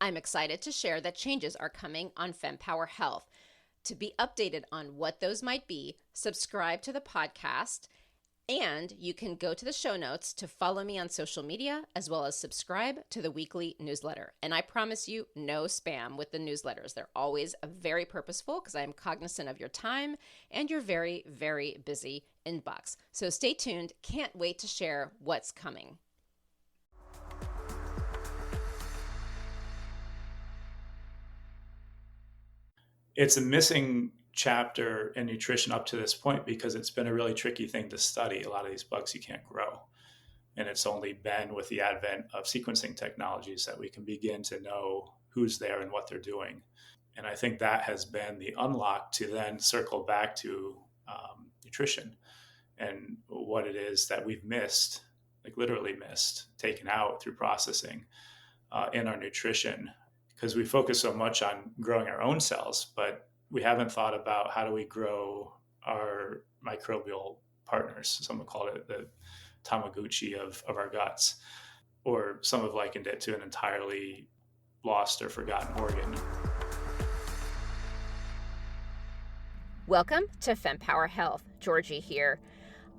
I'm excited to share that changes are coming on Fempower Health. To be updated on what those might be, subscribe to the podcast, and you can go to the show notes to follow me on social media as well as subscribe to the weekly newsletter. And I promise you, no spam with the newsletters. They're always very purposeful because I'm cognizant of your time and your very, very busy inbox. So stay tuned. Can't wait to share what's coming. It's a missing chapter in nutrition up to this point because it's been a really tricky thing to study. A lot of these bugs you can't grow. And it's only been with the advent of sequencing technologies that we can begin to know who's there and what they're doing. And I think that has been the unlock to then circle back to nutrition and what it is that we've missed, like literally missed, taken out through processing in our nutrition, because we focus so much on growing our own cells, but we haven't thought about how do we grow our microbial partners. Someone called it the Tamagotchi of our guts, or some have likened it to an entirely lost or forgotten organ. Welcome to Fempower Health. Georgie here.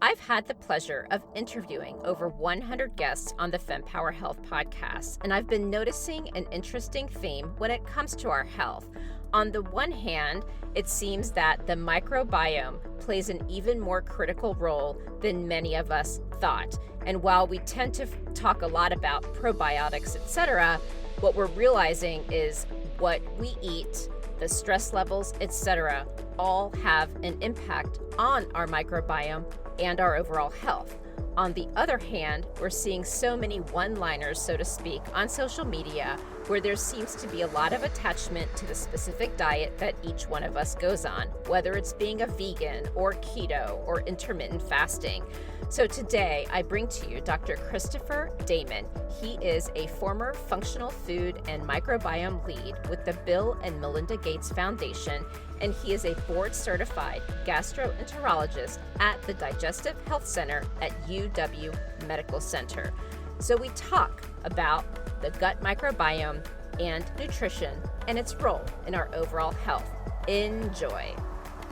I've had the pleasure of interviewing over 100 guests on the Fempower Health podcast, and I've been noticing an interesting theme when it comes to our health. On the one hand, it seems that the microbiome plays an even more critical role than many of us thought. And while we tend to talk a lot about probiotics, etc., what we're realizing is what we eat, the stress levels, etc., all have an impact on our microbiome and our overall health. On the other hand, we're seeing so many one-liners, so to speak, on social media where there seems to be a lot of attachment to the specific diet that each one of us goes on, whether it's being a vegan or keto or intermittent fasting. So today I bring to you Dr. Christopher Damman. He is a former functional food and microbiome lead with the Bill and Melinda Gates Foundation, and he is a board-certified gastroenterologist at the Digestive Health Center at UW Medical Center. So we talk about the gut microbiome and nutrition and its role in our overall health. Enjoy.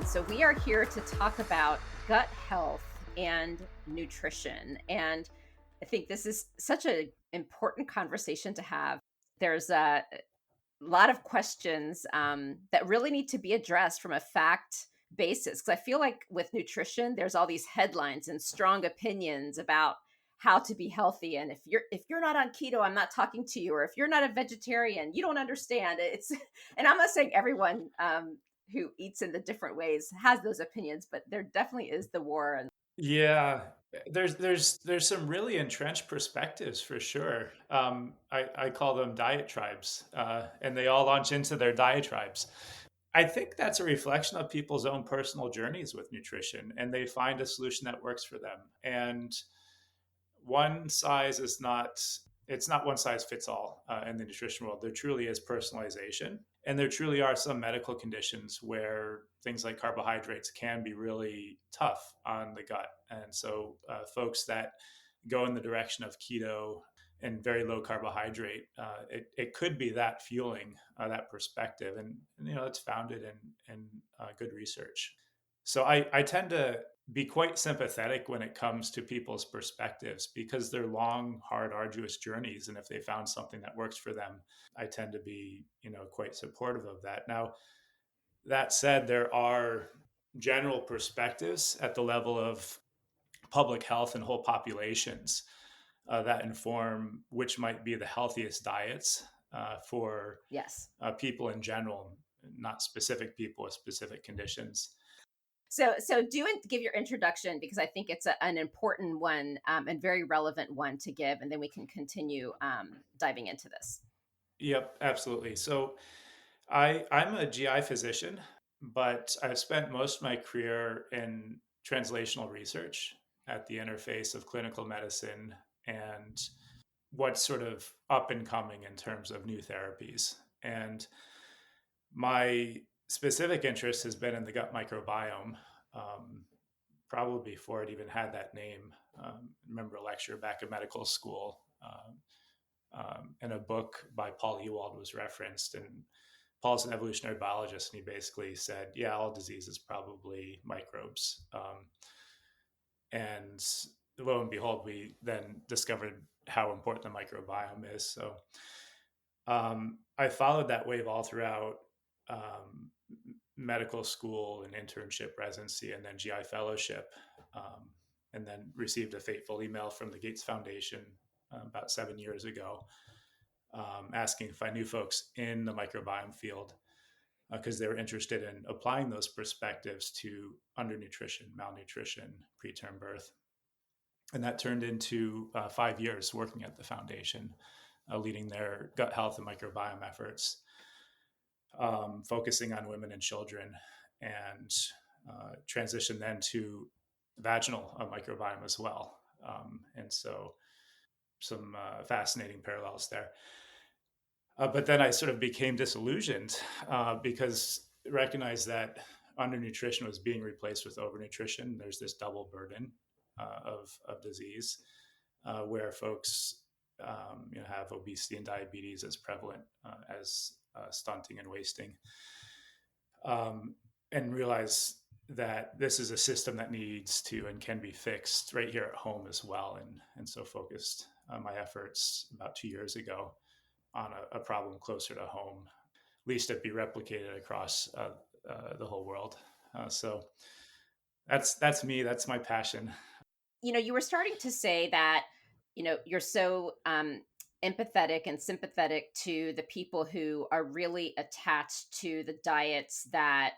So we are here to talk about gut health and nutrition. And I think this is such an important conversation to have. There's a lot of questions that really need to be addressed from a fact basis. Because I feel like with nutrition, there's all these headlines and strong opinions about how to be healthy. And if you're not on keto, I'm not talking to you. Or if you're not a vegetarian, you don't understand. And I'm not saying everyone who eats in the different ways has those opinions, but there definitely is the war. And Yeah, there's some really entrenched perspectives for sure. I call them diet tribes, and they all launch into their diatribes. I think that's a reflection of people's own personal journeys with nutrition, and they find a solution that works for them. And one size is not it's not one size fits all in the nutrition world. There truly is personalization, and there truly are some medical conditions where things like carbohydrates can be really tough on the gut. And so folks that go in the direction of keto and very low carbohydrate, it could be that fueling that perspective, and it's founded in good research. So I tend to be quite sympathetic when it comes to people's perspectives because they're long, hard, arduous journeys. And if they found something that works for them, I tend to be, quite supportive of that. Now, that said, there are general perspectives at the level of public health and whole populations that inform which might be the healthiest diets for yes. People in general, not specific people with specific conditions. So give your introduction, because I think it's an important one and very relevant one to give, and then we can continue diving into this. Yep, absolutely. So I'm a GI physician, but I've spent most of my career in translational research at the interface of clinical medicine and what's sort of up and coming in terms of new therapies. And my specific interest has been in the gut microbiome, probably before it even had that name. I remember a lecture back in medical school And a book by Paul Ewald was referenced, and Paul's an evolutionary biologist, and he basically said, yeah, all disease is probably microbes. And lo and behold, we then discovered how important the microbiome is. So I followed that wave all throughout um, medical school and internship residency and then GI fellowship, um, and then received a fateful email from the Gates Foundation about 7 years ago, asking if I knew folks in the microbiome field because they were interested in applying those perspectives to undernutrition, malnutrition, preterm birth. And that turned into 5 years working at the foundation, leading their gut health and microbiome efforts, focusing on women and children, and transition then to vaginal microbiome as well. And so some fascinating parallels there. But then I sort of became disillusioned because I recognized that undernutrition was being replaced with overnutrition. There's this double burden of disease where folks have obesity and diabetes as prevalent as stunting and wasting, and realize that this is a system that needs to and can be fixed right here at home as well. And so focused my efforts about 2 years ago on a problem closer to home, at least it be replicated across the whole world. So that's me. That's my passion. You were starting to say that, you're so empathetic and sympathetic to the people who are really attached to the diets that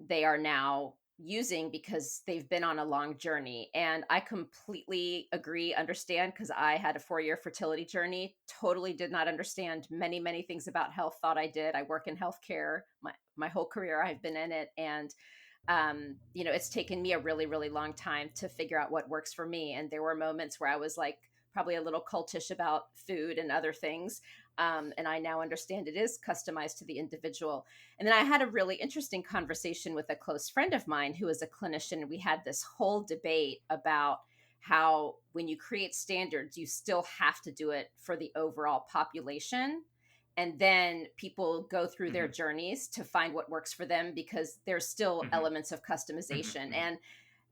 they are now using because they've been on a long journey. And I completely agree, understand, because I had a 4-year fertility journey, totally did not understand many, many things about health, thought I did. I work in healthcare. My whole career, I've been in it. And it's taken me a really, really long time to figure out what works for me. And there were moments where I was like probably a little cultish about food and other things. And I now understand it is customized to the individual. And then I had a really interesting conversation with a close friend of mine who is a clinician. We had this whole debate about how when you create standards, you still have to do it for the overall population. And then people go through their Mm-hmm. journeys to find what works for them because there's still Mm-hmm. elements of customization. Mm-hmm. And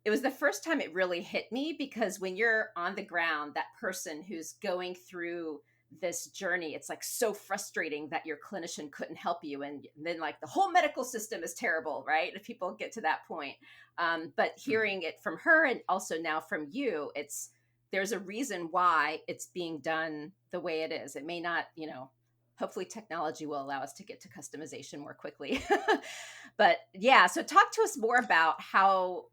it was the first time it really hit me because when you're on the ground, that person who's going through this journey, it's like so frustrating that your clinician couldn't help you. And then like the whole medical system is terrible, right? If people get to that point. But Mm-hmm. hearing it from her and also now from you, there's a reason why it's being done the way it is. It may not, hopefully technology will allow us to get to customization more quickly. But yeah, so talk to us more about how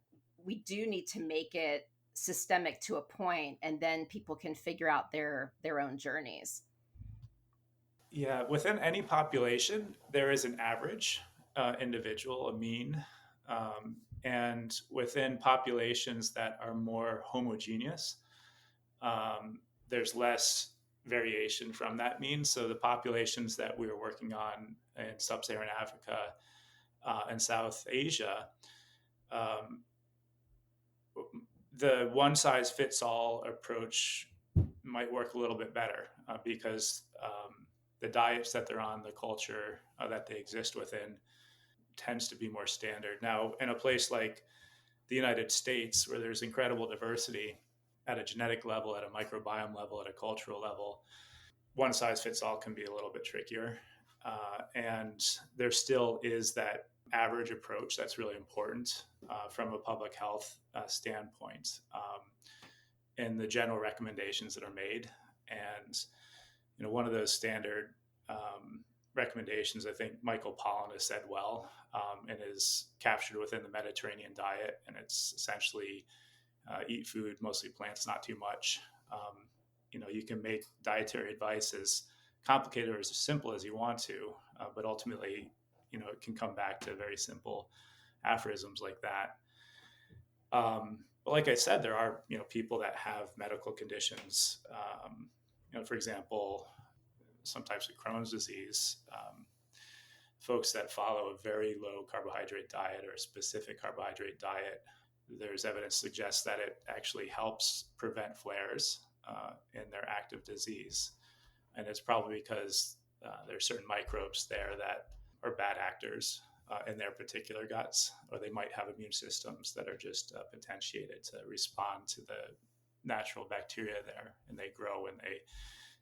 we do need to make it systemic to a point, and then people can figure out their own journeys. Yeah, within any population, there is an average individual, a mean. And within populations that are more homogeneous, there's less variation from that mean. So the populations that we were working on in sub-Saharan Africa and South Asia, um, the one size fits all approach might work a little bit better because the diets that they're on, the culture that they exist within, tends to be more standard. Now, in a place like the United States, where there's incredible diversity at a genetic level, at a microbiome level, at a cultural level, one size fits all can be a little bit trickier. And there still is that average approach that's really important from a public health standpoint in the general recommendations that are made. And one of those standard recommendations, I think Michael Pollan has said well, and is captured within the Mediterranean diet, and it's essentially eat food, mostly plants, not too much. You can make dietary advice as complicated or as simple as you want to, but ultimately, it can come back to very simple aphorisms like that. But like I said, there are people that have medical conditions. For example, some types of Crohn's disease. Folks that follow a very low carbohydrate diet or a specific carbohydrate diet, there's evidence suggests that it actually helps prevent flares in their active disease. And it's probably because there's certain microbes there that are bad actors in their particular guts, or they might have immune systems that are just potentiated to respond to the natural bacteria there, and they grow when they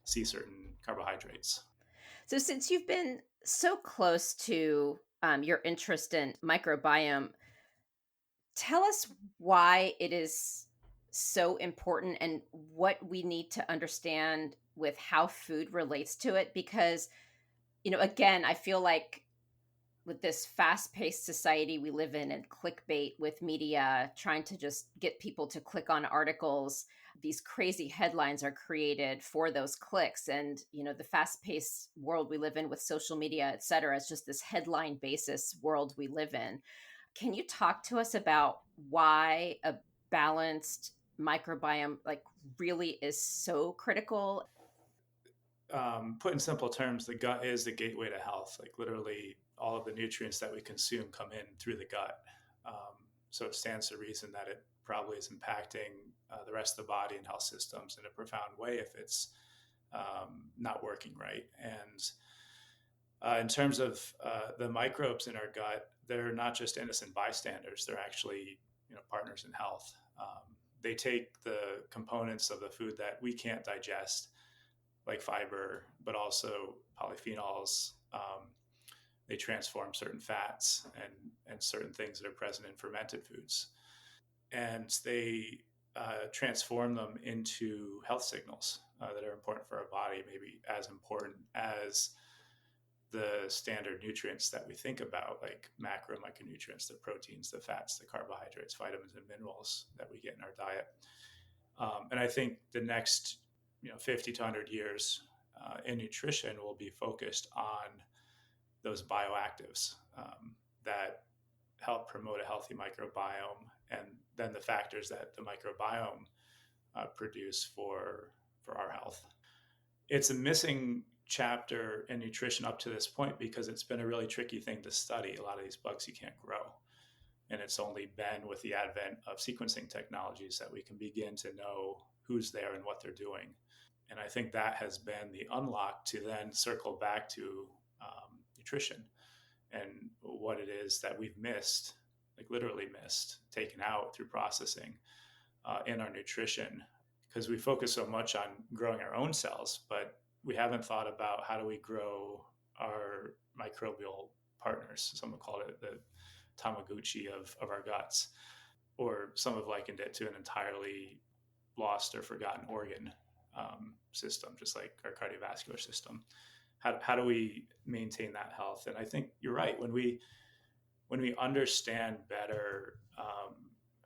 see certain carbohydrates. So, since you've been so close to your interest in microbiome, tell us why it is so important and what we need to understand with how food relates to it. Because, again, I feel like with this fast-paced society we live in and clickbait with media trying to just get people to click on articles, these crazy headlines are created for those clicks. And the fast-paced world we live in with social media, et cetera, it's just this headline basis world we live in. Can you talk to us about why a balanced microbiome like really is so critical? Put in simple terms, the gut is the gateway to health. Like literally, all of the nutrients that we consume come in through the gut. So it stands to reason that it probably is impacting the rest of the body and health systems in a profound way if it's not working right. And in terms of the microbes in our gut, they're not just innocent bystanders; they're actually partners in health. They take the components of the food that we can't digest, like fiber, but also polyphenols. They transform certain fats and certain things that are present in fermented foods. And they transform them into health signals that are important for our body, maybe as important as the standard nutrients that we think about, like macro micronutrients, the proteins, the fats, the carbohydrates, vitamins, and minerals that we get in our diet. And I think the next 50 to 100 years in nutrition will be focused on those bioactives that help promote a healthy microbiome, and then the factors that the microbiome produce for our health. It's a missing chapter in nutrition up to this point because it's been a really tricky thing to study. A lot of these bugs you can't grow. And it's only been with the advent of sequencing technologies that we can begin to know who's there and what they're doing. And I think that has been the unlock to then circle back to nutrition and what it is that we've missed, like literally missed, taken out through processing in our nutrition. Because we focus so much on growing our own cells, but we haven't thought about how do we grow our microbial partners. Some have called it the Tamagotchi of our guts, or some have likened it to an entirely lost or forgotten organ system, just like our cardiovascular system. How do we maintain that health? And I think you're right. When we understand better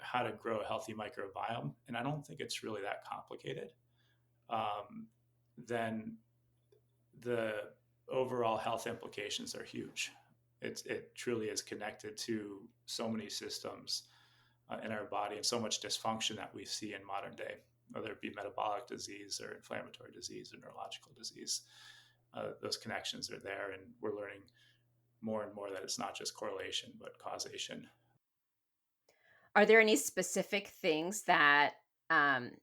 how to grow a healthy microbiome, and I don't think it's really that complicated, then the overall health implications are huge. It truly is connected to so many systems in our body and so much dysfunction that we see in modern day, whether it be metabolic disease or inflammatory disease or neurological disease. Those connections are there, and we're learning more and more that it's not just correlation, but causation. Are there any specific things that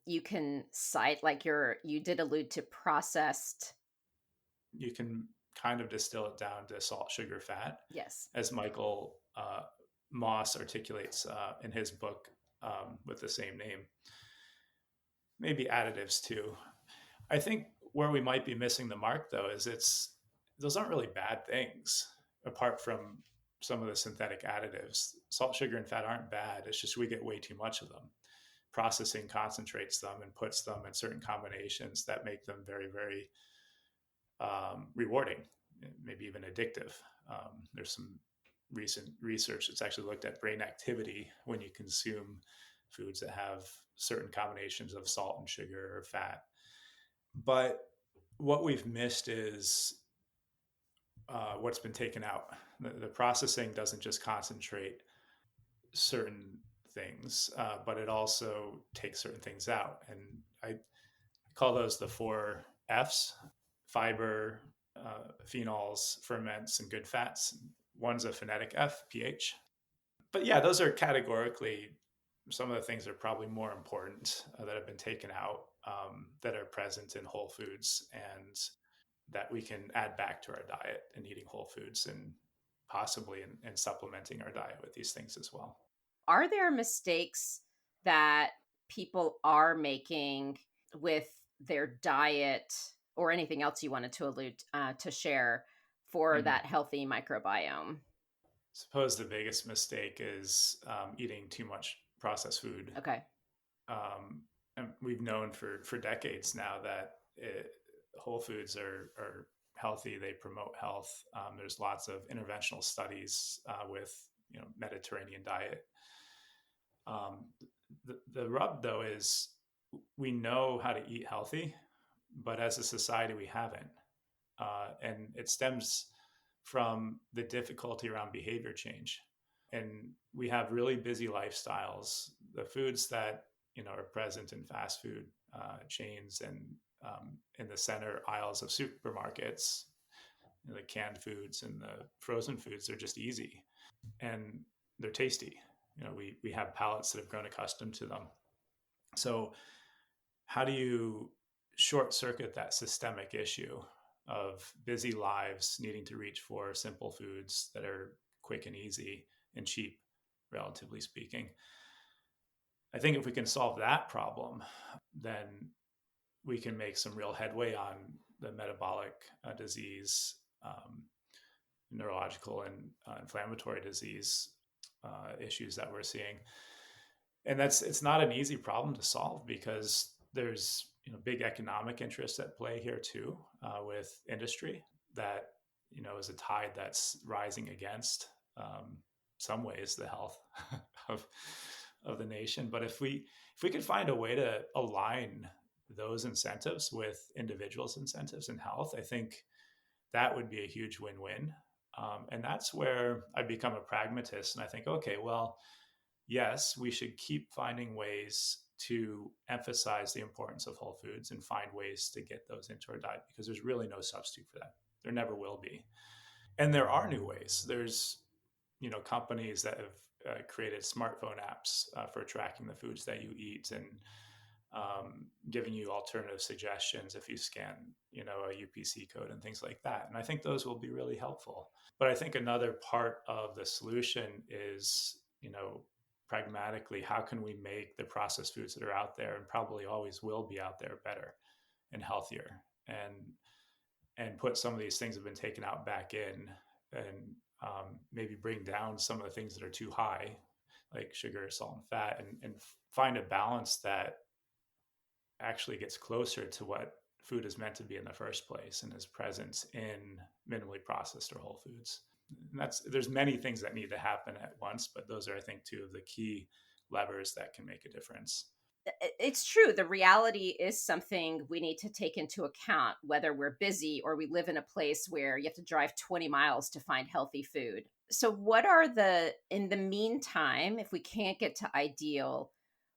you can cite? Like you did allude to processed. You can kind of distill it down to salt, sugar, fat, Yes. as Michael Moss articulates in his book with the same name. Maybe additives too. I think where we might be missing the mark, though, is those aren't really bad things apart from some of the synthetic additives. Salt, sugar, and fat aren't bad. It's just we get way too much of them. Processing concentrates them and puts them in certain combinations that make them very, very rewarding, maybe even addictive. There's some recent research that's actually looked at brain activity when you consume foods that have certain combinations of salt and sugar or fat. But what we've missed is what's been taken out. The processing doesn't just concentrate certain things, but it also takes certain things out. And I call those the 4 F's: fiber, phenols, ferments, and good fats. One's a phonetic F, pH. But yeah, those are categorically some of the things that are probably more important that have been taken out that are present in whole foods. And that we can add back to our diet and eating whole foods and possibly in supplementing our diet with these things as well. Are there mistakes that people are making with their diet or anything else you wanted to allude to share for Mm. that healthy microbiome? Suppose the biggest mistake is eating too much processed food. Okay. And we've known for decades now that whole foods are healthy. They promote health. There's lots of interventional studies with Mediterranean diet. The rub though is we know how to eat healthy, but as a society we haven't, and it stems from the difficulty around behavior change. And we have really busy lifestyles. The foods that are present in fast food chains and in the center aisles of supermarkets, the canned foods and the frozen foods, they're just easy and they're tasty. We have palates that have grown accustomed to them. So how do you short circuit that systemic issue of busy lives needing to reach for simple foods that are quick and easy and cheap, relatively speaking? I think if we can solve that problem, then we can make some real headway on the metabolic disease, neurological and inflammatory disease issues that we're seeing. And it's not an easy problem to solve because there's big economic interests at play here too, with industry that is a tide that's rising against some ways the health of of the nation. But if we could find a way to align those incentives with individuals' incentives in health, I think that would be a huge win-win. And that's where I become a pragmatist, and I think, okay, well, yes, we should keep finding ways to emphasize the importance of whole foods and find ways to get those into our diet because there's really no substitute for that. There never will be. And there are new ways. There's, companies that have created smartphone apps for tracking the foods that you eat and giving you alternative suggestions if you scan, a UPC code and things like that. And I think those will be really helpful. But I think another part of the solution is, pragmatically, how can we make the processed foods that are out there and probably always will be out there better and healthier, and put some of these things that have been taken out back in, and maybe bring down some of the things that are too high, like sugar, salt, and fat, and find a balance that actually gets closer to what food is meant to be in the first place and is present in minimally processed or whole foods. And there's many things that need to happen at once, but those are, I think, two of the key levers that can make a difference. It's true. The reality is something we need to take into account, whether we're busy or we live in a place where you have to drive 20 miles to find healthy food. So, in the meantime, if we can't get to ideal,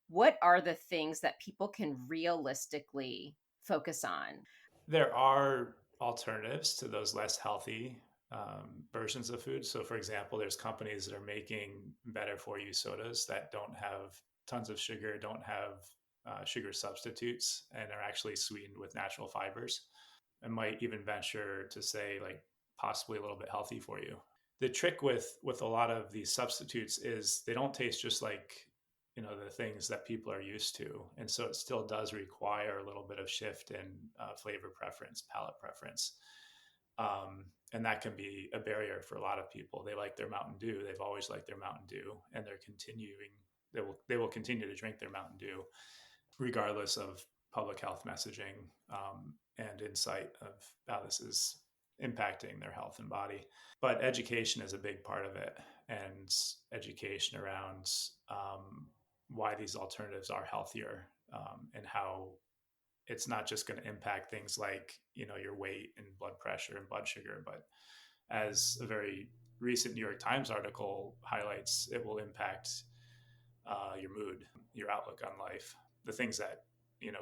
what are the things that people can realistically focus on? There are alternatives to those less healthy versions of food. So, for example, there's companies that are making better for you sodas that don't have tons of sugar, don't have sugar substitutes, and are actually sweetened with natural fibers, and might even venture to say, like, possibly a little bit healthy for you. The trick with a lot of these substitutes is they don't taste just like the things that people are used to, and so it still does require a little bit of shift in flavor preference, palate preference, and that can be a barrier for a lot of people. They like their Mountain Dew, they've always liked their Mountain Dew, and they will continue to drink their Mountain Dew regardless of public health messaging, and insight of how this is impacting their health and body. But education is a big part of it, and education around why these alternatives are healthier, and how it's not just going to impact things like your weight and blood pressure and blood sugar, but as a very recent New York Times article highlights, it will impact your mood, your outlook on life, the things that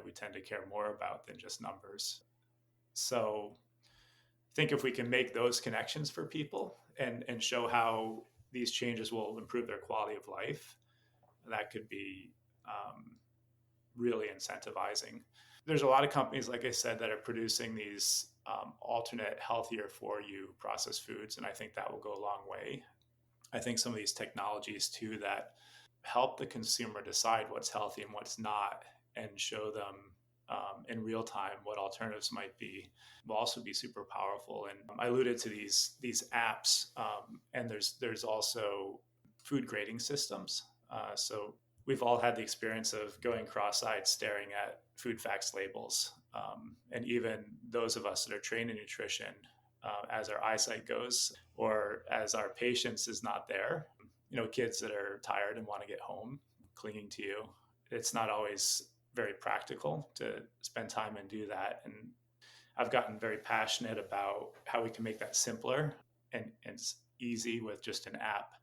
we tend to care more about than just numbers. So I think if we can make those connections for people and show how these changes will improve their quality of life, that could be really incentivizing. There's a lot of companies, like I said, that are producing these alternate, healthier for you processed foods. And I think that will go a long way. I think some of these technologies too that help the consumer decide what's healthy and what's not and show them in real time what alternatives might be will also be super powerful. And I alluded to these apps, and there's also food grading systems. So we've all had the experience of going cross-eyed staring at food facts labels, and even those of us that are trained in nutrition, as our eyesight goes or as our patience is not there, kids that are tired and want to get home clinging to you, it's not always very practical to spend time and do that. And I've gotten very passionate about how we can make that simpler and it's easy with just an app,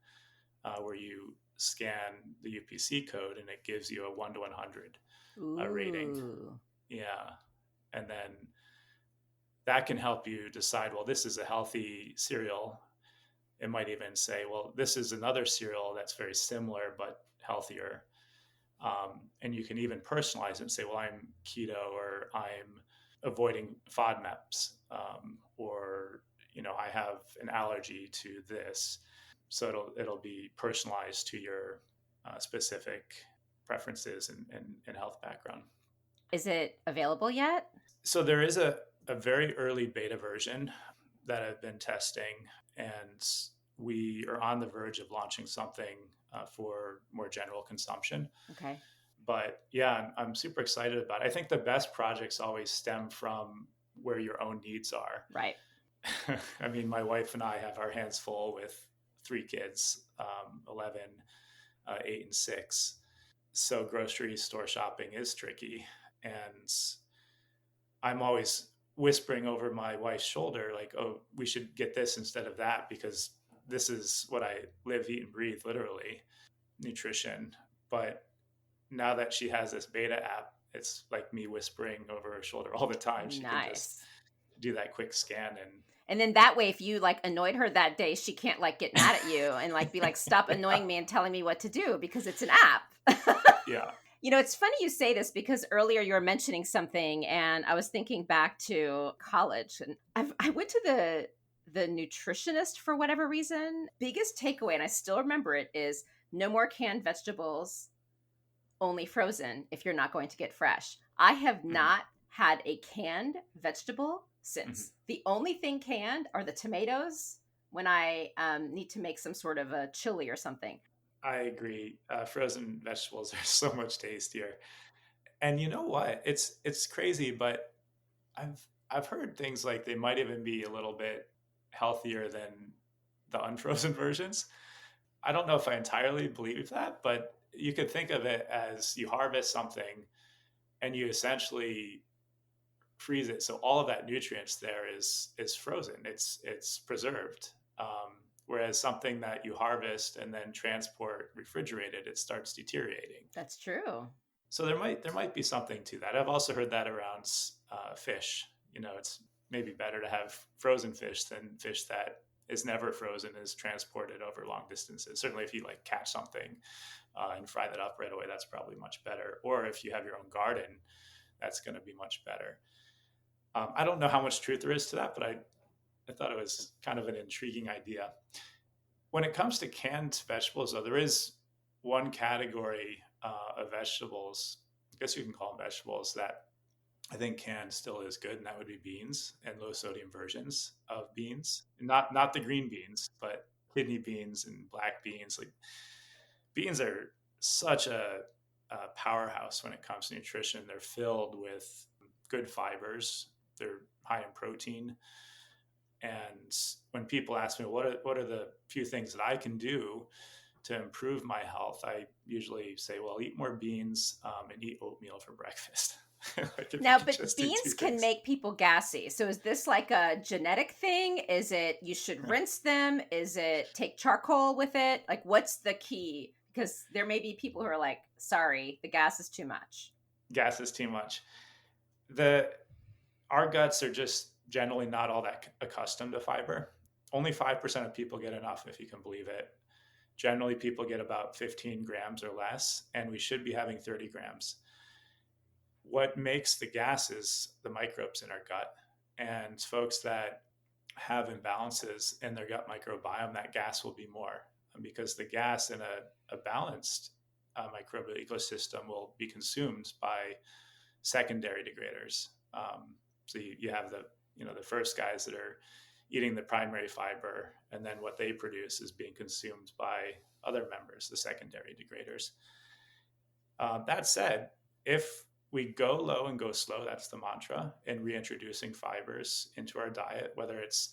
where you scan the UPC code and it gives you a 1 to 100 rating. Yeah. And then that can help you decide, well, this is a healthy cereal. It might even say, well, this is another cereal that's very similar but healthier. And you can even personalize it and say, well, I'm keto, or I'm avoiding FODMAPs, or I have an allergy to this. So it'll be personalized to your specific preferences and health background. Is it available yet? So there is a very early beta version that I've been testing, and we are on the verge of launching something for more general consumption. Okay. But yeah, I'm super excited about it. I think the best projects always stem from where your own needs are. Right. I mean, my wife and I have our hands full with 3 kids, 11, 8, and 6. So grocery store shopping is tricky. And I'm always whispering over my wife's shoulder, like, oh, we should get this instead of that, because this is what I live, eat, and breathe, literally, nutrition. But now that she has this beta app, it's like me whispering over her shoulder all the time. She can just do that quick scan. And then that way, if you like annoyed her that day, she can't like get mad at you and like be like, stop annoying me and telling me what to do, because it's an app. Yeah. It's funny you say this, because earlier you were mentioning something and I was thinking back to college, and I went to the nutritionist for whatever reason. Biggest takeaway, and I still remember it, is no more canned vegetables, only frozen if you're not going to get fresh. I have not had a canned vegetable since. The only thing canned are the tomatoes when I need to make some sort of a chili or something. I agree. Frozen vegetables are so much tastier. And you know what? It's crazy, but I've heard things like they might even be a little bit healthier than the unfrozen versions. I don't know if I entirely believe that, but you could think of it as you harvest something and you essentially freeze it. So all of that nutrients there is frozen. It's preserved. Whereas something that you harvest and then transport refrigerated, it starts deteriorating. That's true. So there might be something to that. I've also heard that around fish. It's maybe better to have frozen fish than fish that is never frozen, is transported over long distances. Certainly if you like catch something and fry that up right away, that's probably much better. Or if you have your own garden, that's going to be much better. I don't know how much truth there is to that, but I thought it was kind of an intriguing idea. When it comes to canned vegetables, though, there is one category of vegetables, I guess you can call them vegetables, that I think canned still is good, and that would be beans and low sodium versions of beans. Not the green beans, but kidney beans and black beans. Like, beans are such a powerhouse when it comes to nutrition. They're filled with good fibers. They're high in protein. And when people ask me, what are the few things that I can do to improve my health, I usually say, well, eat more beans and eat oatmeal for breakfast. Now, but beans can make people gassy. So is this like a genetic thing? Is it you should rinse them? Is it take charcoal with it? Like, what's the key? Because there may be people who are like, sorry, the gas is too much. Gas is too much. Our guts are just generally not all that accustomed to fiber. Only 5% of people get enough, if you can believe it. Generally, people get about 15 grams or less, and we should be having 30 grams. What makes the gas is the microbes in our gut. And folks that have imbalances in their gut microbiome, that gas will be more, because the gas in a balanced microbial ecosystem will be consumed by secondary degraders. So you have the first guys that are eating the primary fiber, and then what they produce is being consumed by other members, the secondary degraders. That said, if we go low and go slow, that's the mantra, in reintroducing fibers into our diet, whether it's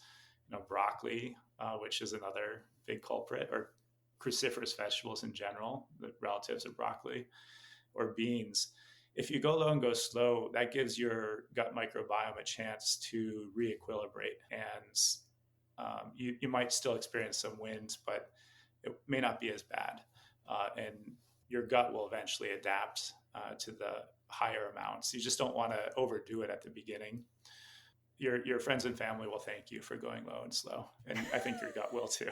broccoli, which is another big culprit, or cruciferous vegetables in general, the relatives of broccoli, or beans. If you go low and go slow, that gives your gut microbiome a chance to re-equilibrate. And you might still experience some wins, but it may not be as bad. And your gut will eventually adapt to the higher amounts. You just don't want to overdo it at the beginning. Your friends and family will thank you for going low and slow. And I think your gut will too.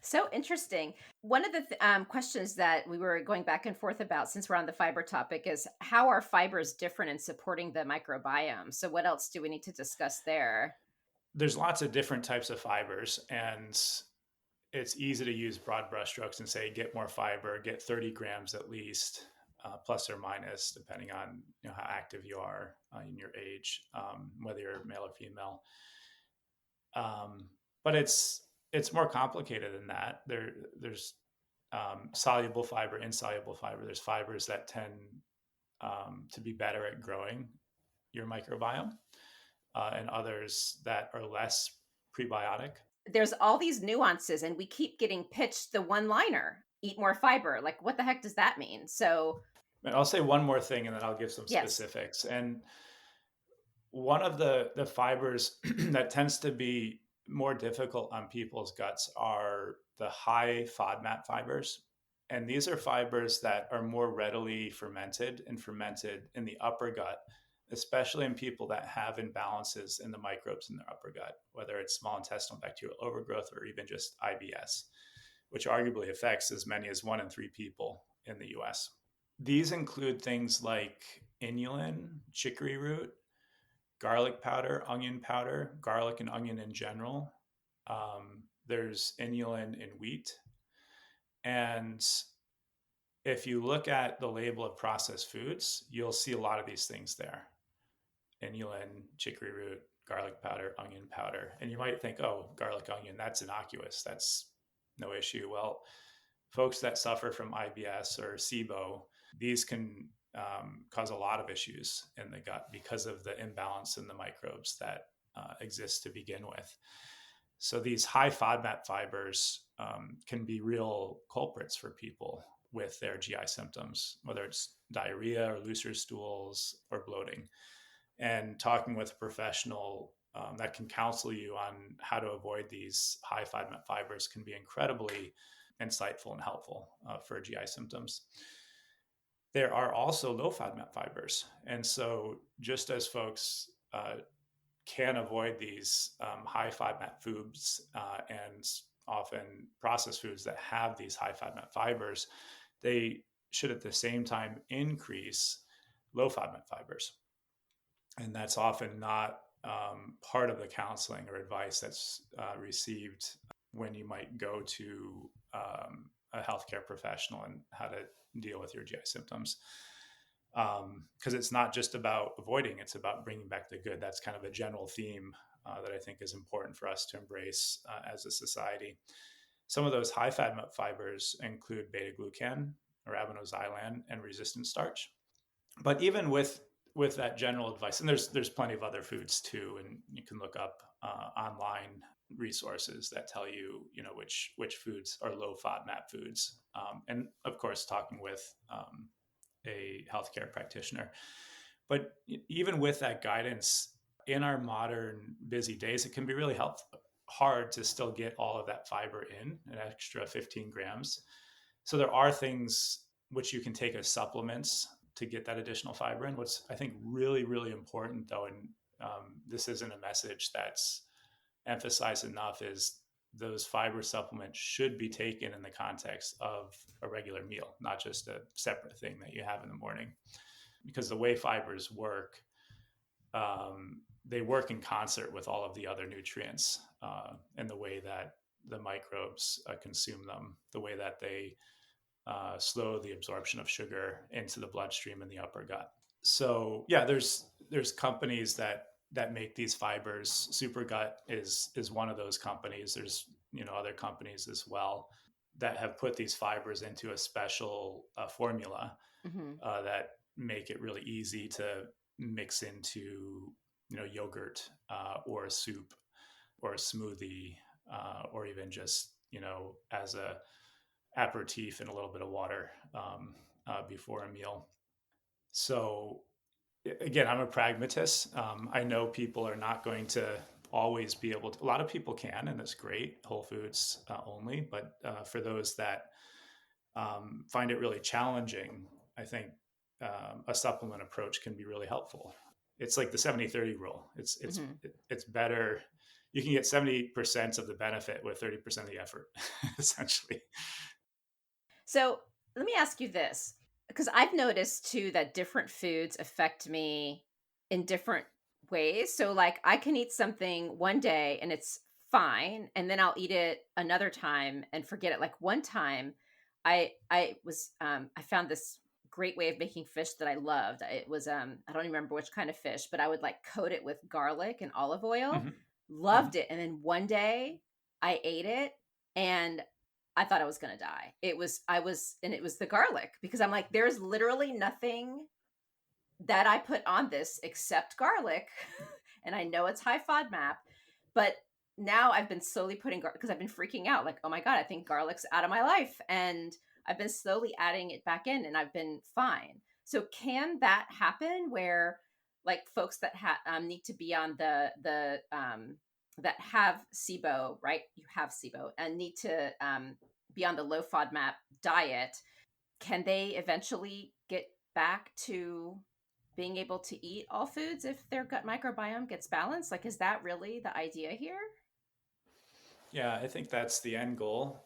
So interesting. One of the questions that we were going back and forth about, since we're on the fiber topic, is how are fibers different in supporting the microbiome? So what else do we need to discuss there? There's lots of different types of fibers, and it's easy to use broad brushstrokes and say, get more fiber, get 30 grams at least, plus or minus, depending on how active you are in your age, whether you're male or female. But it's more complicated than that. There's soluble fiber, insoluble fiber. There's fibers that tend to be better at growing your microbiome, and others that are less prebiotic. There's all these nuances, and we keep getting pitched the one-liner: eat more fiber. Like, what the heck does that mean? So, and I'll say one more thing, and then I'll give some yes. specifics. And one of the fibers that tends to be more difficult on people's guts are the high FODMAP fibers. And these are fibers that are more readily fermented in the upper gut, especially in people that have imbalances in the microbes in their upper gut, whether it's small intestinal bacterial overgrowth or even just IBS, which arguably affects as many as 1 in 3 people in the US. These include things like inulin, chicory root, garlic powder, onion powder, garlic and onion in general. There's inulin in wheat. And if you look at the label of processed foods, you'll see a lot of these things there: inulin, chicory root, garlic powder, onion powder. And you might think, oh, garlic, onion, that's innocuous. That's no issue. Well, folks that suffer from IBS or SIBO, these can cause a lot of issues in the gut because of the imbalance in the microbes that exist to begin with. So these high FODMAP fibers can be real culprits for people with their GI symptoms, whether it's diarrhea or looser stools or bloating. And talking with a professional that can counsel you on how to avoid these high FODMAP fibers can be incredibly insightful and helpful for GI symptoms. There are also low FODMAP fibers. And so just as folks can avoid these high FODMAP foods and often processed foods that have these high FODMAP fibers, they should at the same time increase low FODMAP fibers. And that's often not part of the counseling or advice that's received when you might go to a healthcare professional and how to deal with your GI symptoms. Because it's not just about avoiding, it's about bringing back the good. That's kind of a general theme that I think is important for us to embrace as a society. Some of those high FODMAP fibers include beta-glucan, arabinoxylan, and resistant starch. But even with that general advice, and there's plenty of other foods too, and you can look up online resources that tell you which foods are low FODMAP foods, and of course talking with a healthcare practitioner. But even with that guidance, in our modern busy days, it can be really hard to still get all of that fiber in, an extra 15 grams. So there are things which you can take as supplements to get that additional fiber in. What's, I think, really, really important, though, and this isn't a message that's emphasized enough, is those fiber supplements should be taken in the context of a regular meal, not just a separate thing that you have in the morning. Because the way fibers work, they work in concert with all of the other nutrients and the way that the microbes consume them, the way that they slow the absorption of sugar into the bloodstream in the upper gut. So yeah, there's companies that make these fibers. Supergut is one of those companies. There's other companies as well that have put these fibers into a special formula Mm-hmm. that make it really easy to mix into yogurt or a soup or a smoothie or even just as a aperitif and a little bit of water before a meal. So again, I'm a pragmatist. I know people are not going to always be able to. A lot of people can, and that's great. Whole foods only, but for those that find it really challenging, I think a supplement approach can be really helpful. It's like the 70-30 rule. Mm-hmm. It's better. You can get 70% of the benefit with 30% of the effort, essentially. So let me ask you this, because I've noticed too that different foods affect me in different ways. So, like, I can eat something one day and it's fine, and then I'll eat it another time and forget it. Like one time, I found this great way of making fish that I loved. It was I don't even remember which kind of fish, but I would like coat it with garlic and olive oil. Mm-hmm. Mm-hmm. Loved it, and then one day I ate it and I thought I was going to die. And it was the garlic because I'm like, there's literally nothing that I put on this except garlic. And I know it's high FODMAP, but now I've been slowly putting garlic because I've been freaking out like, oh my God, I think garlic's out of my life. And I've been slowly adding it back in and I've been fine. So can that happen where like folks that need to be on the that have SIBO, right? You have SIBO and need to be on the low FODMAP diet. Can they eventually get back to being able to eat all foods if their gut microbiome gets balanced? Like, is that really the idea here? Yeah, I think that's the end goal.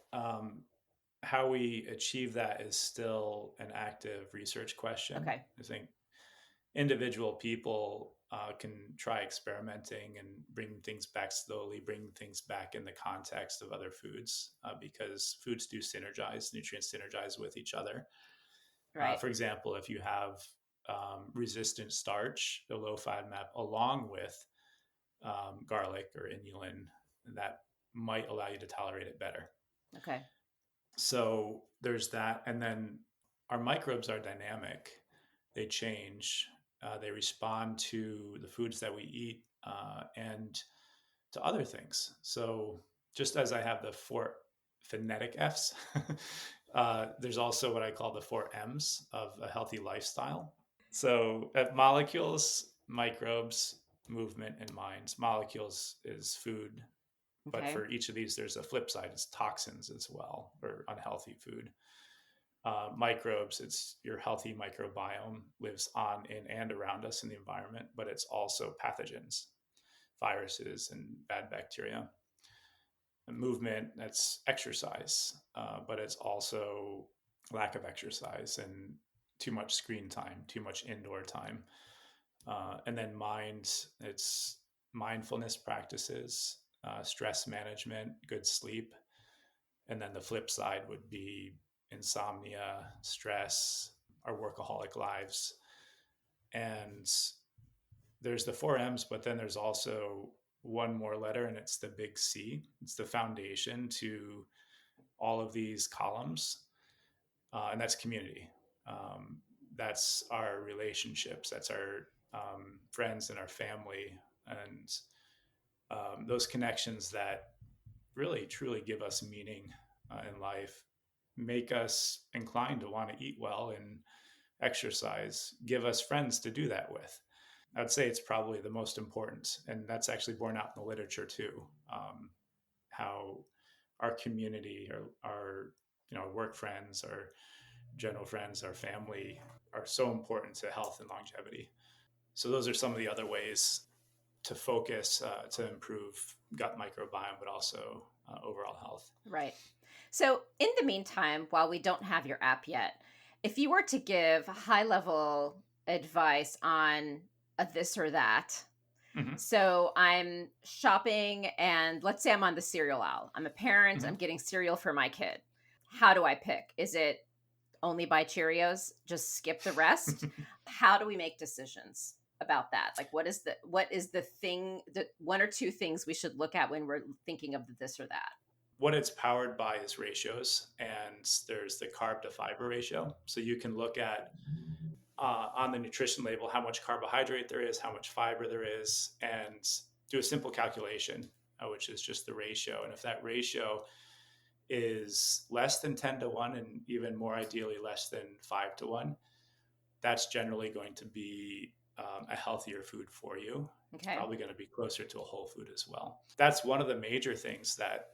How we achieve that is still an active research question. Okay. I think individual people can try experimenting and bring things back slowly, bring things back in the context of other foods because foods do synergize, nutrients synergize with each other. Right. For example, if you have resistant starch, the low FODMAP, along with garlic or inulin, that might allow you to tolerate it better. Okay. So there's that. And then our microbes are dynamic, they change, they respond to the foods that we eat and to other things. So just as I have the four phonetic F's, there's also what I call the four M's of a healthy lifestyle. So at molecules, microbes, movement, and minds. Molecules is food, but Okay. for each of these, there's a flip side. It's toxins as well, or unhealthy food. Microbes, it's your healthy microbiome lives on, in, and around us in the environment, but it's also pathogens, viruses, and bad bacteria. And movement, that's exercise, but it's also lack of exercise and too much screen time, too much indoor time. And then mind, it's mindfulness practices, stress management, good sleep. And then the flip side would be insomnia, stress, our workaholic lives. And there's the four M's, but then there's also one more letter, and it's the big C. It's the foundation to all of these columns, and that's community. Um, that's our relationships. That's our friends and our family, and those connections that really truly give us meaning in life, make us inclined to want to eat well and exercise, give us friends to do that with. I would say it's probably the most important, and that's actually borne out in the literature too. How our community, our our work friends, our general friends, our family are so important to health and longevity. So those are some of the other ways to focus to improve gut microbiome, but also overall health. Right. So, in the meantime, while we don't have your app yet, if you were to give high level advice on a this or that, Hmm. So I'm shopping, and let's say I'm on the cereal aisle. I'm a parent, I'm Hmm. getting cereal for my kid. How do I pick? Is it only buy Cheerios, just skip the rest? How do we make decisions about that? Like what is the thing, the one or two things we should look at when we're thinking of this or that? What it's powered by is ratios, and there's the carb to fiber ratio. So you can look at on the nutrition label how much carbohydrate there is, how much fiber there is, and do a simple calculation, which is just the ratio. And if that ratio is less than 10 to 1, and even more ideally less than 5 to 1, that's generally going to be a healthier food for you. It's Okay. probably going to be closer to a whole food as well. That's one of the major things that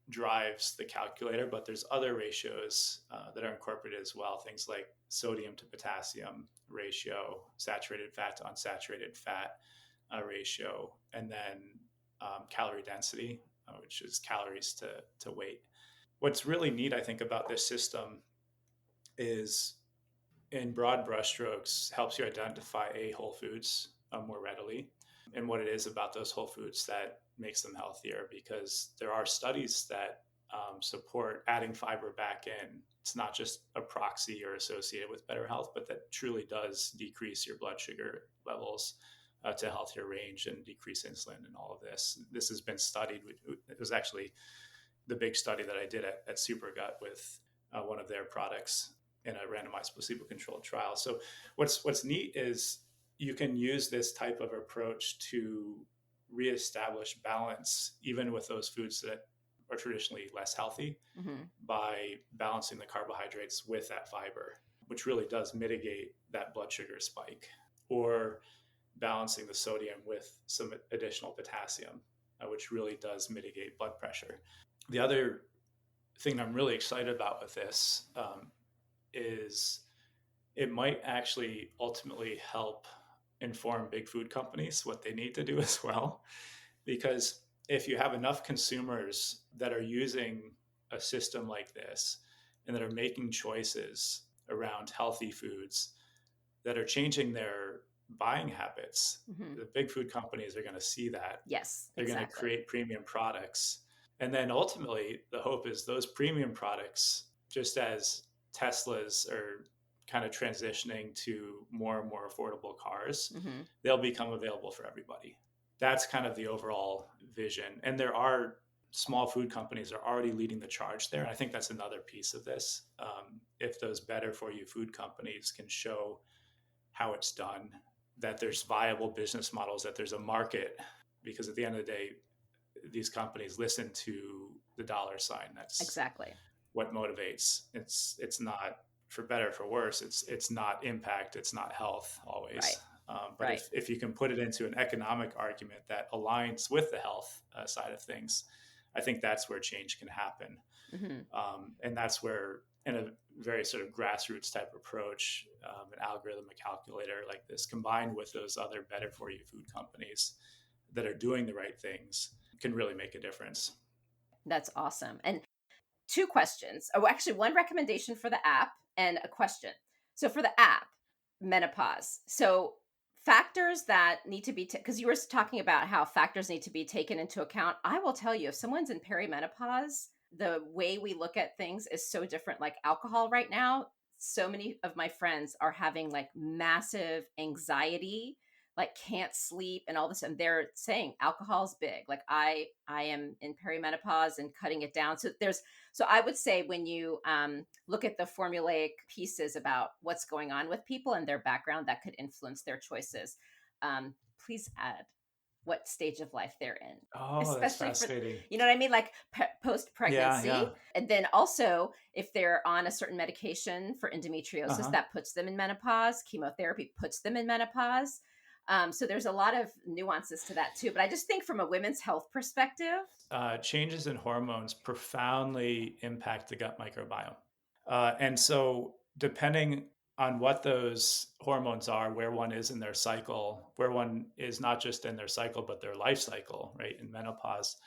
drives the calculator, but there's other ratios that are incorporated as well. Things like sodium to potassium ratio, saturated fat to unsaturated fat ratio, and then calorie density, which is calories to weight. What's really neat, I think, about this system is in broad brushstrokes helps you identify whole foods more readily and what it is about those whole foods that makes them healthier, because there are studies that support adding fiber back in. It's not just a proxy or associated with better health, but that truly does decrease your blood sugar levels to a healthier range and decrease insulin and all of this. This has been studied. It was actually the big study that I did at Supergut with one of their products in a randomized placebo-controlled trial. So what's neat is you can use this type of approach to reestablish balance even with those foods that are traditionally less healthy Hmm. by balancing the carbohydrates with that fiber, which really does mitigate that blood sugar spike, or balancing the sodium with some additional potassium, which really does mitigate blood pressure. The other thing I'm really excited about with this is it might actually ultimately help inform big food companies what they need to do as well. Because if you have enough consumers that are using a system like this and that are making choices around healthy foods, that are changing their buying habits, Hmm. the big food companies are going to see that. Yes, They're going to exactly. create premium products. And then ultimately, the hope is those premium products, just as Teslas are kind of transitioning to more and more affordable cars, Hmm. they'll become available for everybody. That's kind of the overall vision. And there are small food companies that are already leading the charge there. And I think that's another piece of this. If those better for you food companies can show how it's done, that there's viable business models, that there's a market, because at the end of the day, these companies listen to the dollar sign. That's Exactly. what motivates. It's not, for better or for worse. It's not impact. It's not health Right. always. But Right. if you can put it into an economic argument that aligns with the health side of things, I think that's where change can happen. Hmm. And that's where, in a very sort of grassroots type approach, an algorithm, a calculator like this, combined with those other better for you food companies that are doing the right things, can really make a difference. That's awesome. And two questions. Oh, actually, one recommendation for the app and a question. So for the app, menopause. So factors that need to be, because you were talking about how factors need to be taken into account. I will tell you, if someone's in perimenopause, the way we look at things is so different. Like alcohol right now, so many of my friends are having like massive anxiety, like can't sleep and all this, and they're saying alcohol's big. Like I am in perimenopause and cutting it down. So I would say when you look at the formulaic pieces about what's going on with people and their background, that could influence their choices. Please add what stage of life they're in, Oh, that's especially for, fascinating. you know what I mean, like post Yeah, pregnancy. yeah. And then also if they're on a certain medication for Uh endometriosis, huh. that puts them in menopause. Chemotherapy puts them in menopause. So there's a lot of nuances to that too. But I just think from a women's health perspective. Changes in hormones profoundly impact the gut microbiome. And so, depending on what those hormones are, where one is in their cycle, where one is not just in their cycle, but their life cycle, right, in menopause,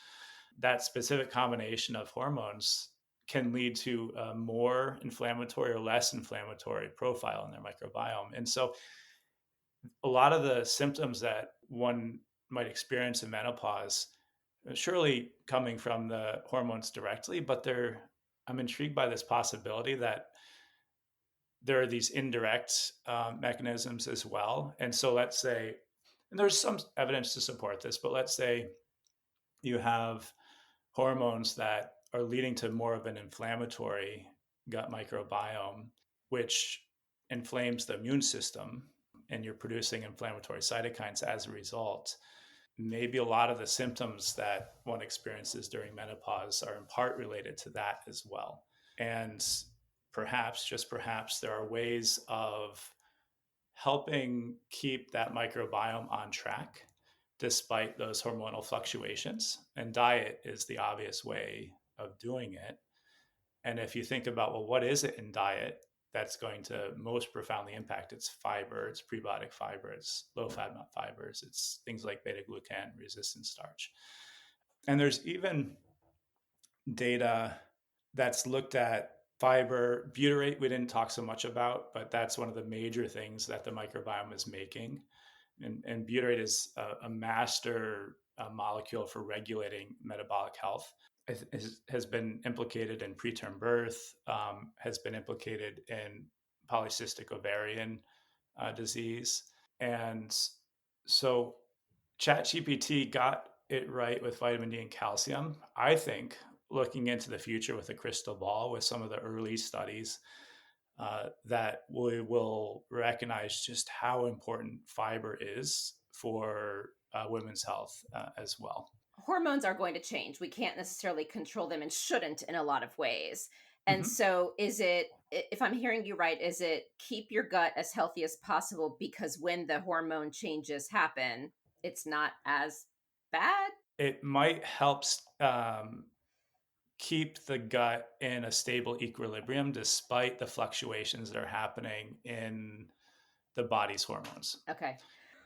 that specific combination of hormones can lead to a more inflammatory or less inflammatory profile in their microbiome. And so, a lot of the symptoms that one might experience in menopause, surely coming from the hormones directly, but I'm intrigued by this possibility that there are these indirect mechanisms as well. And so let's say, and there's some evidence to support this, but let's say you have hormones that are leading to more of an inflammatory gut microbiome, which inflames the immune system, and you're producing inflammatory cytokines as a result. Maybe a lot of the symptoms that one experiences during menopause are in part related to that as well. And perhaps, just perhaps, there are ways of helping keep that microbiome on track despite those hormonal fluctuations. And diet is the obvious way of doing it. And if you think about, well, what is it in diet that's going to most profoundly impact? It's fiber, it's prebiotic fiber, it's low FODMAP fibers, it's things like beta glucan, resistant starch. And there's even data that's looked at fiber. Butyrate we didn't talk so much about, but that's one of the major things that the microbiome is making. And butyrate is a master molecule for regulating metabolic health. It has been implicated in preterm birth, has been implicated in polycystic ovarian disease. And so ChatGPT got it right with vitamin D and calcium. I think looking into the future with a crystal ball with some of the early studies that we will recognize just how important fiber is for women's health as well. Hormones are going to change. We can't necessarily control them and shouldn't in a lot of ways. And Mm-hmm. so, if I'm hearing you right, is it keep your gut as healthy as possible because when the hormone changes happen, it's not as bad? It might help keep the gut in a stable equilibrium despite the fluctuations that are happening in the body's hormones. Okay.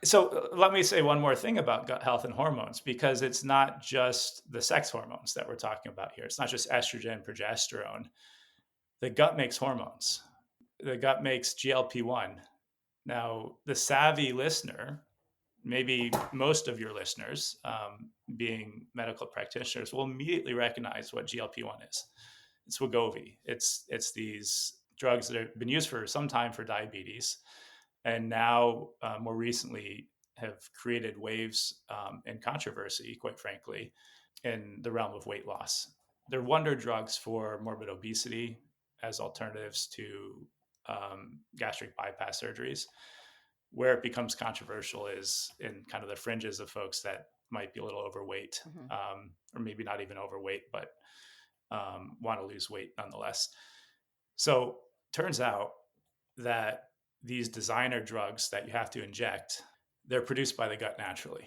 So let me say one more thing about gut health and hormones, because it's not just the sex hormones that we're talking about here. It's not just estrogen, progesterone. The gut makes hormones. The gut makes GLP-1. Now, the savvy listener, maybe most of your listeners, being medical practitioners, will immediately recognize what GLP-1 is. It's Wegovy. It's these drugs that have been used for some time for diabetes, and now more recently have created waves and controversy, quite frankly, in the realm of weight loss. They're wonder drugs for morbid obesity as alternatives to gastric bypass surgeries. Where it becomes controversial is in kind of the fringes of folks that might be a little overweight, Mm-hmm. or maybe not even overweight, but want to lose weight nonetheless. So turns out that these designer drugs that you have to inject, they're produced by the gut naturally.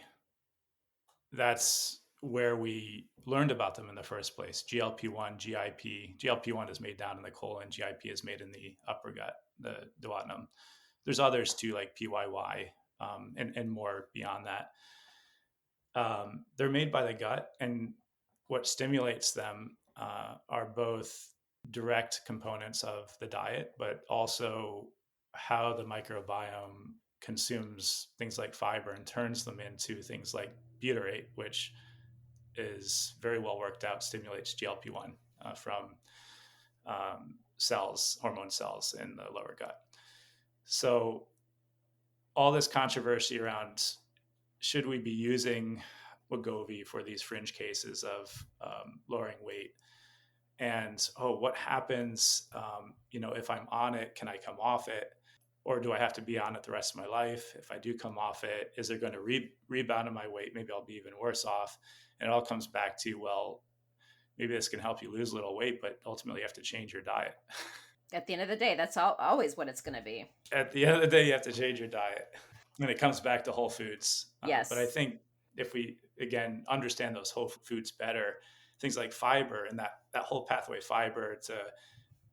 That's where we learned about them in the first place. GLP-1, GIP. GLP-1 is made down in the colon. GIP is made in the upper gut, the duodenum. There's others too, like PYY, and more beyond that. They're made by the gut, and what stimulates them are both direct components of the diet, but also how the microbiome consumes things like fiber and turns them into things like butyrate, which is very well worked out, stimulates GLP-1 from cells, hormone cells in the lower gut. So all this controversy around should we be using Wegovy for these fringe cases of lowering weight, and what happens if I'm on it? Can I come off it, or do I have to be on it the rest of my life? If I do come off it, is it going to rebound in my weight? Maybe I'll be even worse off. And it all comes back to, well, maybe this can help you lose a little weight, but ultimately you have to change your diet. At the end of the day, that's always what it's going to be. At the end of the day, you have to change your diet. And it comes back to whole foods. But I Yes. think if we, again, understand those whole foods better, things like fiber and that whole pathway, fiber to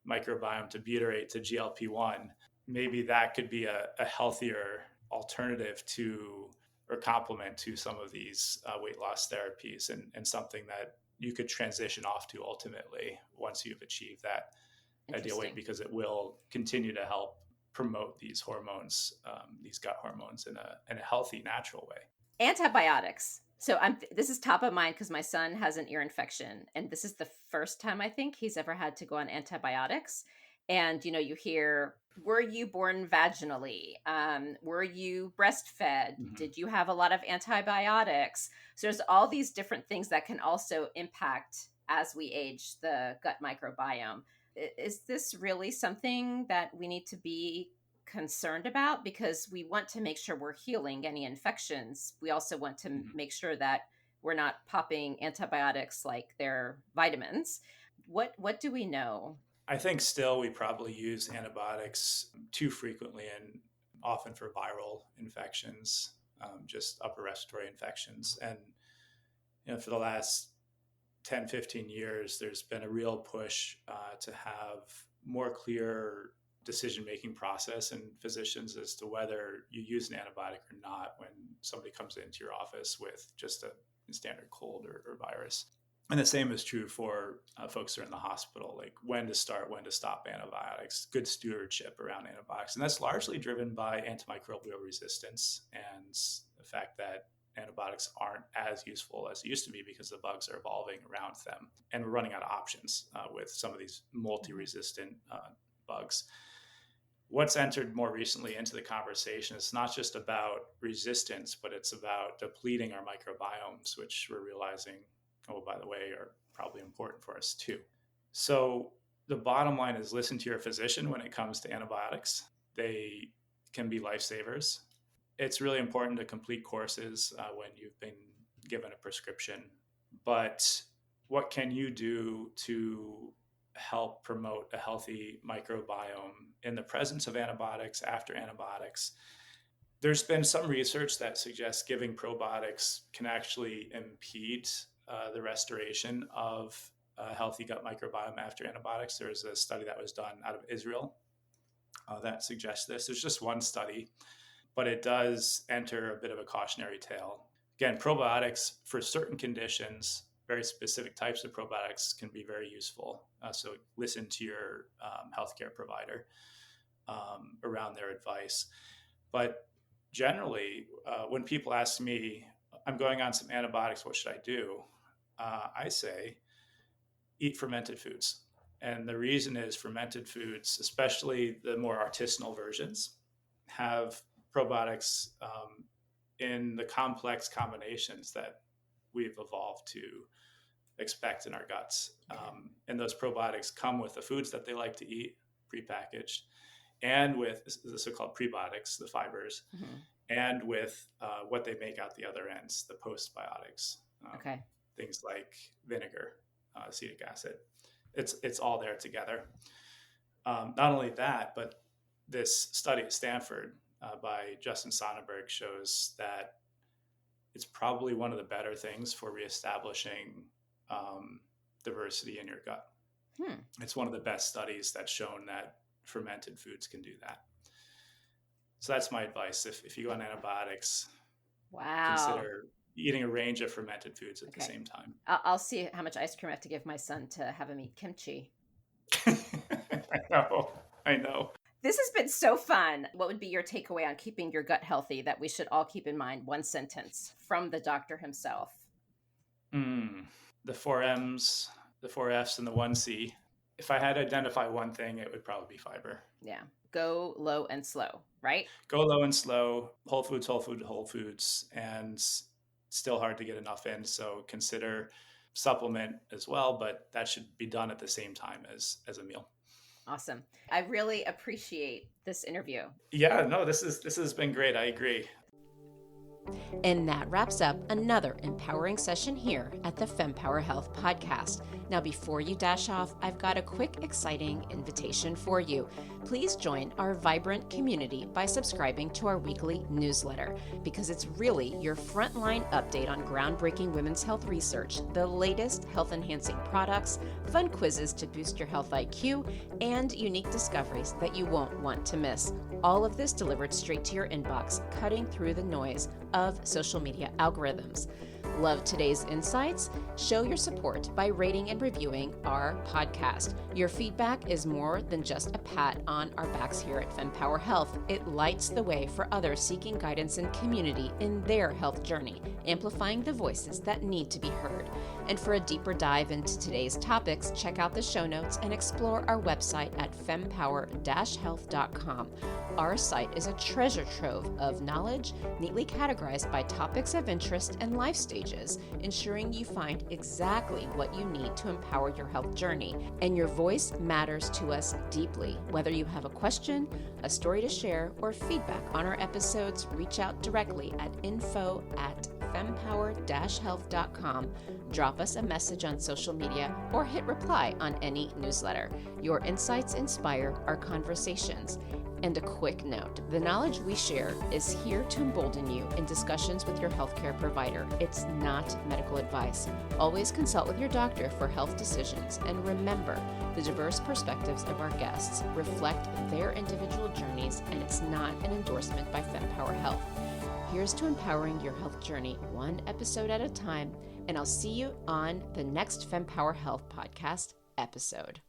microbiome to butyrate to GLP-1, maybe that could be a healthier alternative to or complement to some of these weight loss therapies, and something that you could transition off to ultimately once you've achieved that ideal weight, because it will continue to help promote these hormones, these gut hormones in a healthy, natural way. Antibiotics. So this is top of mind because my son has an ear infection, and this is the first time I think he's ever had to go on antibiotics. And you hear, were you born vaginally? Were you breastfed? Mhm. Did you have a lot of antibiotics? So there's all these different things that can also impact as we age the gut microbiome. Is this really something that we need to be concerned about, because we want to make sure we're healing any infections? We also want to Mhm. make sure that we're not popping antibiotics like they're vitamins. What do we know? I think still we probably use antibiotics too frequently and often for viral infections, just upper respiratory infections. And for the last 10, 15 years, there's been a real push to have more clear decision-making process in physicians as to whether you use an antibiotic or not when somebody comes into your office with just a standard cold or virus. And the same is true for folks who are in the hospital, like when to start, when to stop antibiotics, good stewardship around antibiotics. And that's largely driven by antimicrobial resistance and the fact that antibiotics aren't as useful as they used to be because the bugs are evolving around them. And we're running out of options with some of these multi-resistant bugs. What's entered more recently into the conversation is not just about resistance, but it's about depleting our microbiomes, which we're realizing, oh, by the way, are probably important for us too. So the bottom line is listen to your physician when it comes to antibiotics. They can be lifesavers. It's really important to complete courses when you've been given a prescription. But what can you do to help promote a healthy microbiome in the presence of antibiotics, after antibiotics? There's been some research that suggests giving probiotics can actually impede the restoration of a healthy gut microbiome after antibiotics. There's a study that was done out of Israel that suggests this. There's just one study, but it does enter a bit of a cautionary tale. Again, probiotics for certain conditions, very specific types of probiotics, can be very useful. So listen to your healthcare provider around their advice. But generally, when people ask me, I'm going on some antibiotics, what should I do? I say, eat fermented foods. And the reason is fermented foods, especially the more artisanal versions, have probiotics in the complex combinations that we've evolved to expect in our guts. And those probiotics come with the foods that they like to eat, prepackaged, and with the so-called prebiotics, the fibers, and with what they make out the other ends, the postbiotics. Things like vinegar, acetic acid. It's all there together. Not only that, but this study at Stanford by Justin Sonnenberg shows that it's probably one of the better things for reestablishing diversity in your gut. It's one of the best studies that's shown that fermented foods can do that. So that's my advice. If you go on antibiotics, consider eating a range of fermented foods at the same time. I'll see how much ice cream I have to give my son to have him eat kimchi. I know. This has been so fun. What would be your takeaway on keeping your gut healthy that we should all keep in mind? One sentence from the doctor himself. The 4 M's, the 4 F's, and the 1 C. If I had to identify one thing, it would probably be fiber. Yeah. Go low and slow, right? Go low and slow. Whole foods, and still hard to get enough in. So consider supplement as well, but that should be done at the same time as a meal. Awesome. I really appreciate this interview. Yeah, no, this has been great. I agree. And that wraps up another empowering session here at the Fempower Health Podcast. Now, before you dash off, I've got a quick, exciting invitation for you. Please join our vibrant community by subscribing to our weekly newsletter, because it's really your frontline update on groundbreaking women's health research, the latest health-enhancing products, fun quizzes to boost your health IQ, and unique discoveries that you won't want to miss. All of this delivered straight to your inbox, cutting through the noise, of social media algorithms. Love today's insights? Show your support by rating and reviewing our podcast. Your feedback is more than just a pat on our backs here at Fempower Health. It lights the way for others seeking guidance and community in their health journey, amplifying the voices that need to be heard. And for a deeper dive into today's topics, check out the show notes and explore our website at fempower-health.com. Our site is a treasure trove of knowledge, neatly categorized by topics of interest and life stages, ensuring you find exactly what you need to empower your health journey. And your voice matters to us deeply. Whether you have a question, a story to share, or feedback on our episodes, reach out directly at info@fempower-health.com. Drop us a message on social media or hit reply on any newsletter. Your insights inspire our conversations. And a quick note, the knowledge we share is here to embolden you in discussions with your healthcare provider. It's not medical advice. Always consult with your doctor for health decisions, and remember, the diverse perspectives of our guests reflect their individual journeys, and it's not an endorsement by Fempower Health. Here's to empowering your health journey one episode at a time, and I'll see you on the next Fempower Health podcast episode.